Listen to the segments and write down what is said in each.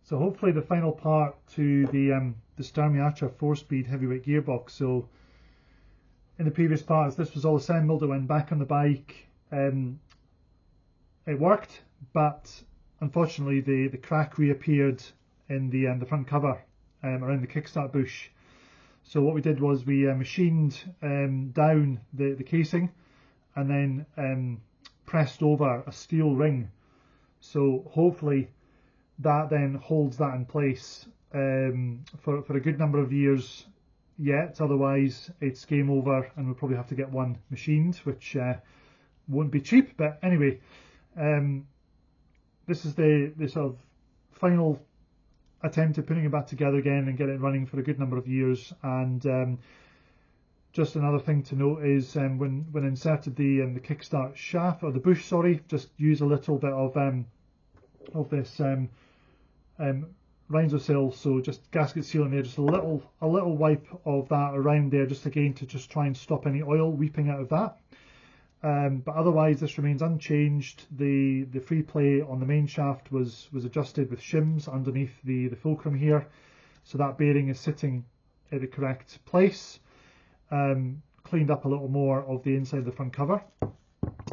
So hopefully the final part to the Sturmey 4-speed heavyweight gearbox. So in the previous parts, this was all assembled. It went back on the bike. It worked, but unfortunately the crack reappeared in the front cover around the kickstart bush. So what we did was we machined down the casing and then pressed over a steel ring. So hopefully that then holds that in place for a good number of years yet. Otherwise it's game over and we'll probably have to get one machined, which won't be cheap. But anyway, this is the sort of final attempt at putting it back together again and get it running for a good number of years. And just another thing to note is when inserted the kickstart shaft, or the bush, sorry, just use a little bit of this Rhinzosil, so just gasket seal in there, just a little wipe of that around there, just again to just try and stop any oil weeping out of that. But otherwise this remains unchanged. The free play on the main shaft was adjusted with shims underneath the fulcrum here, so that bearing is sitting at the correct place. Cleaned up a little more of the inside of the front cover.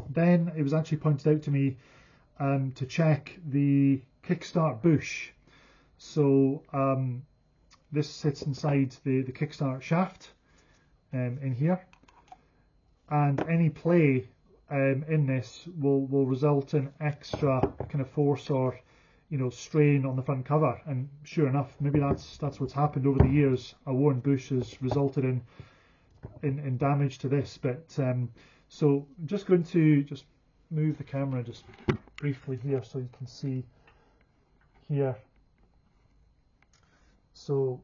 Then it was actually pointed out to me to check the kickstart bush. So this sits inside the kickstart shaft in here, and any play in this will result in extra kind of force or strain on the front cover. And sure enough, maybe that's what's happened over the years. A worn bush has resulted in damage to this. But so I'm just going to just move the camera just briefly here so you can see here. So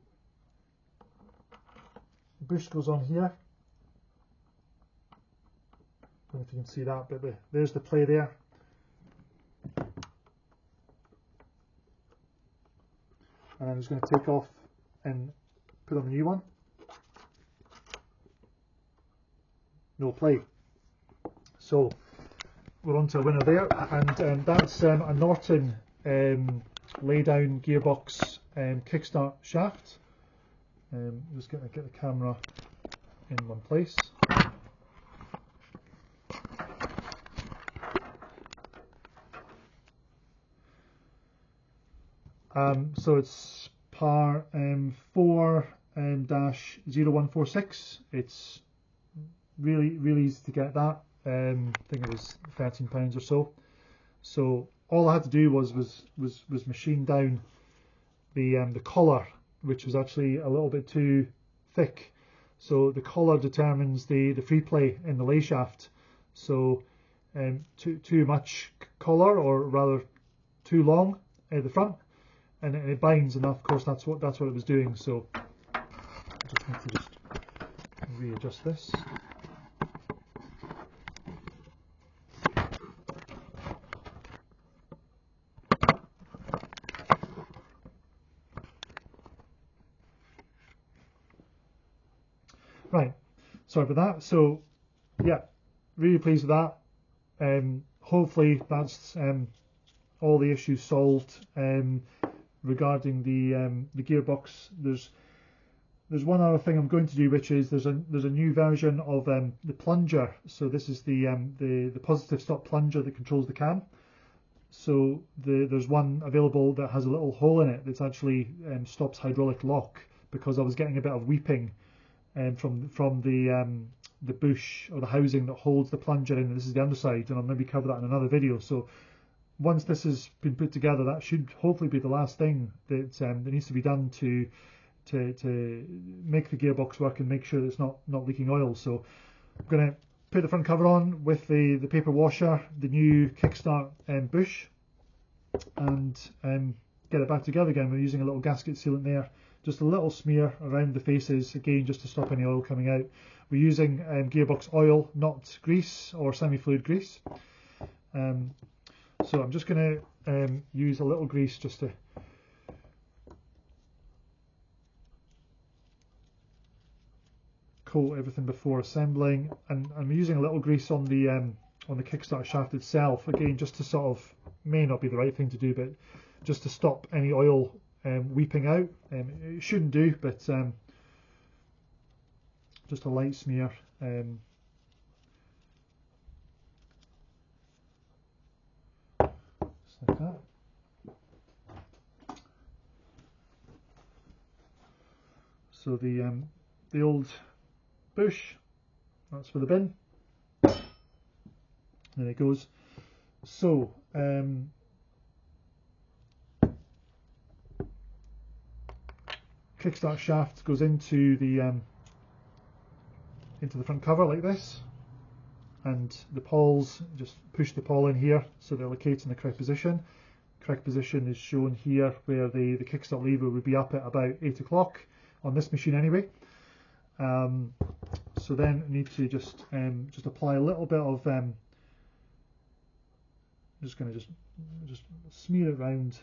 bush goes on here. I don't know if you can see that, but there's the play there. And I'm just going to take off and put on the new one. No play. So we're on to a winner there, and that's a Norton lay-down gearbox kickstart shaft. Just going to get the camera in one place. So it's par 4-0146. It's really easy to get that. I think it was £13 or so. So all I had to do was machine down the collar, which was actually a little bit too thick. So the collar determines the free play in the lay shaft. So too much collar, or rather too long at the front, and it binds, and of course that's what it was doing. So I just need to just readjust this. Right, sorry about that. So yeah, really pleased with that. Hopefully that's all the issues solved regarding the gearbox. There's one other thing I'm going to do, which is there's a new version of the plunger. So this is the positive stop plunger that controls the cam. So there's one available that has a little hole in it that actually stops hydraulic lock, because I was getting a bit of weeping from the bush, or the housing that holds the plunger in. This is the underside, and I'll maybe cover that in another video. So once this has been put together, that should hopefully be the last thing that needs to be done to make the gearbox work and make sure that it's not leaking oil. So I'm going to put the front cover on with the paper washer, the new kickstart bush, and get it back together again. We're using a little gasket sealant there, just a little smear around the faces, again just to stop any oil coming out. We're using gearbox oil, not grease or semi-fluid grease. So I'm just going to use a little grease just to coat everything before assembling, and I'm using a little grease on the kickstart shaft itself, again just to sort of, may not be the right thing to do, but just to stop any oil weeping out. It shouldn't do, but just a light smear. Just like that. So the old bush, that's for the bin. There it goes. So kickstart shaft goes into the front cover like this, and the pawls, just push the pawl in here so they're located in the correct position. Correct position is shown here, where the kickstart lever would be up at about 8 o'clock on this machine anyway. So then I need to just apply a little bit of I'm just going to just smear it round,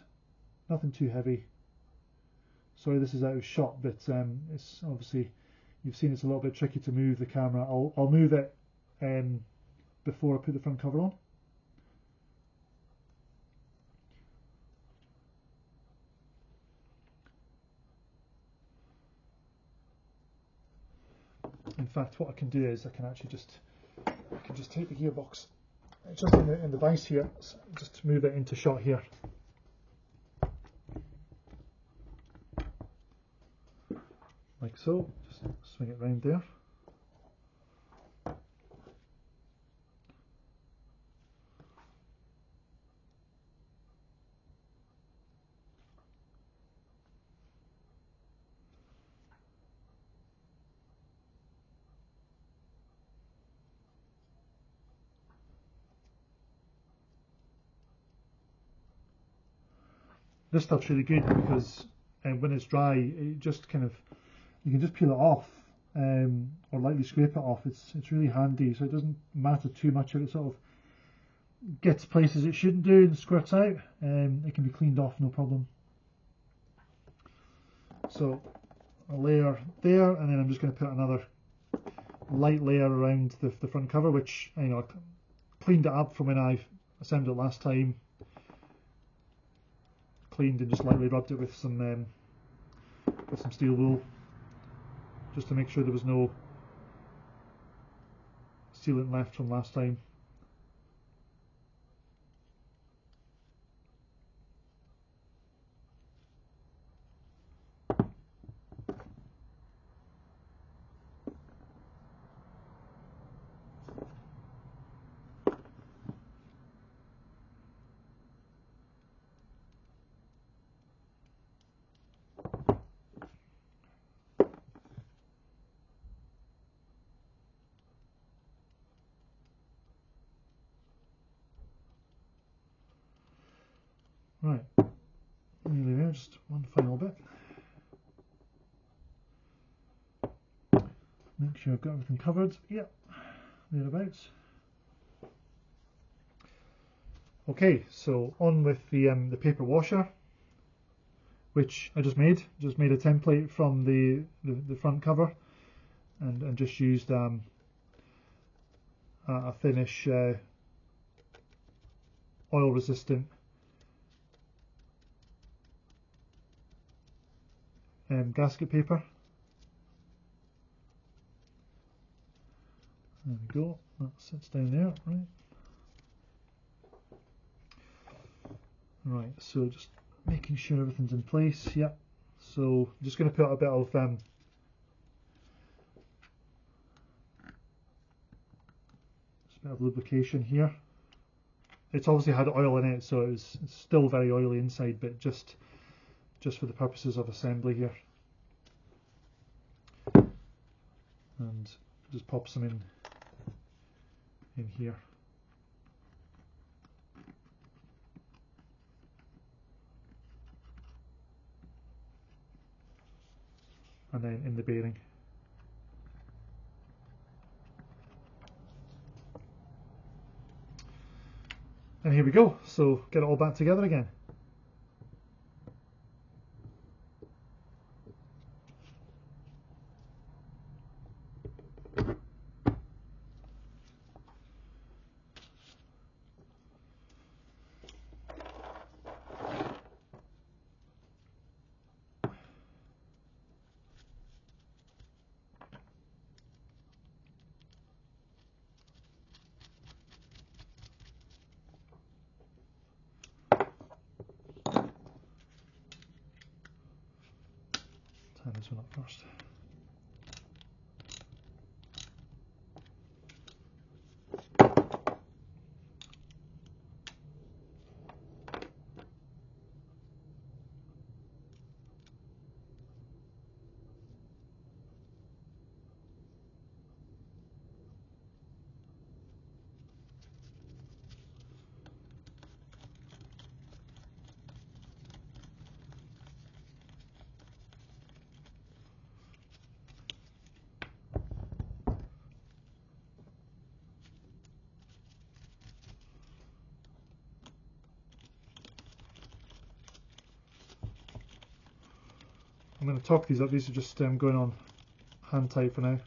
nothing too heavy. Sorry, this is out of shot, but it's obviously, you've seen it's a little bit tricky to move the camera. I'll move it before I put the front cover on. In fact, what I can do is I can actually just take the gearbox just in the vise here, just move it into shot here. Like so, just swing it round there. This stuff's really good because when it's dry, it just kind of, you can just peel it off or lightly scrape it off. It's really handy, so it doesn't matter too much if it sort of gets places it shouldn't do and squirts out. It can be cleaned off, no problem. So a layer there, and then I'm just going to put another light layer around the front cover, which I cleaned it up from when I assembled it last time. Cleaned and just lightly rubbed it with some steel wool, just to make sure there was no sealant left from last time. Right, nearly there, just one final bit. Make sure I've got everything covered. Yep, thereabouts. Okay, so on with the paper washer, which I just made a template from the front cover, and just used a thinnish oil resistant gasket paper. There we go, that sits down there, right? Right, so just making sure everything's in place. Yep. So I'm just going to put a bit of lubrication here. It's obviously had oil in it, so it's still very oily inside, but just for the purposes of assembly here. And just pop some in here. And then in the bearing. And here we go, so get it all back together again. and this one up first. I'm going to torque these up. These are just going on hand tight for now.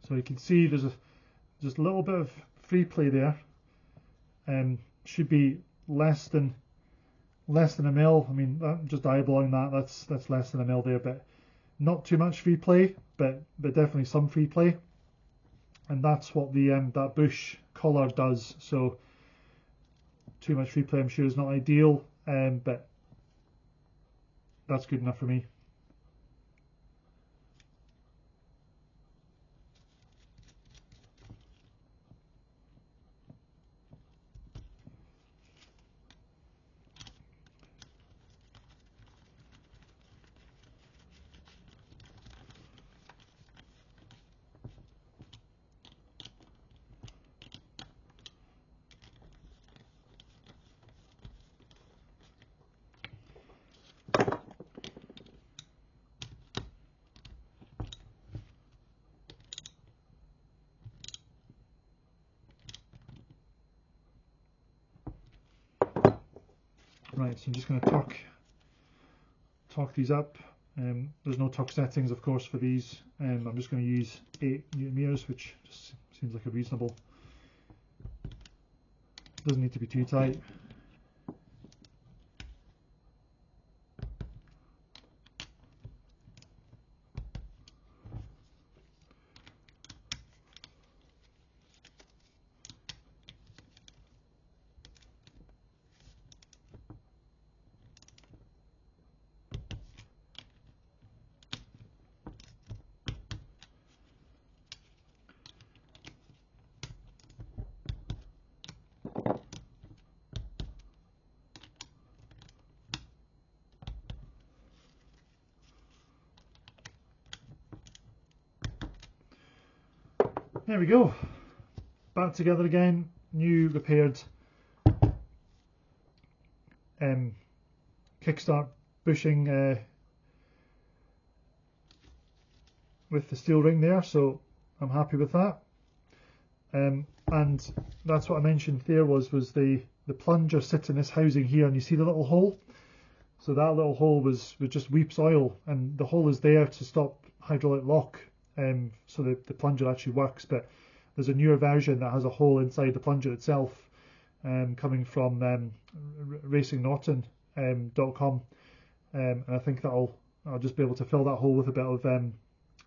So you can see there's just a little bit of free play there. Should be less than a mil. I mean, just eyeballing that's less than a mil there, but not too much free play, but definitely some free play. And that's what the that bush collar does. So too much free play, I'm sure, is not ideal, but that's good enough for me. Right, so I'm just going to torque these up. There's no torque settings, of course, for these. I'm just going to use 8 Newton meters, which just seems like a reasonable. Doesn't need to be too tight. There we go, back together again, new repaired kickstart bushing with the steel ring there, so I'm happy with that. And that's what I mentioned there was the plunger sits in this housing here, and you see the little hole? So that little hole was just Weeps oil, and the hole is there to stop hydraulic lock. So the plunger actually works, but there's a newer version that has a hole inside the plunger itself, coming from racingnorton.com, and I think I'll just be able to fill that hole with a bit of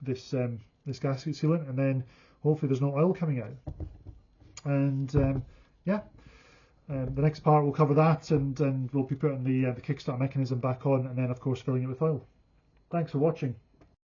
this gasket sealant, and then hopefully there's no oil coming out. And yeah, the next part will cover that, and we'll be putting the kickstart mechanism back on, and then of course filling it with oil. Thanks for watching.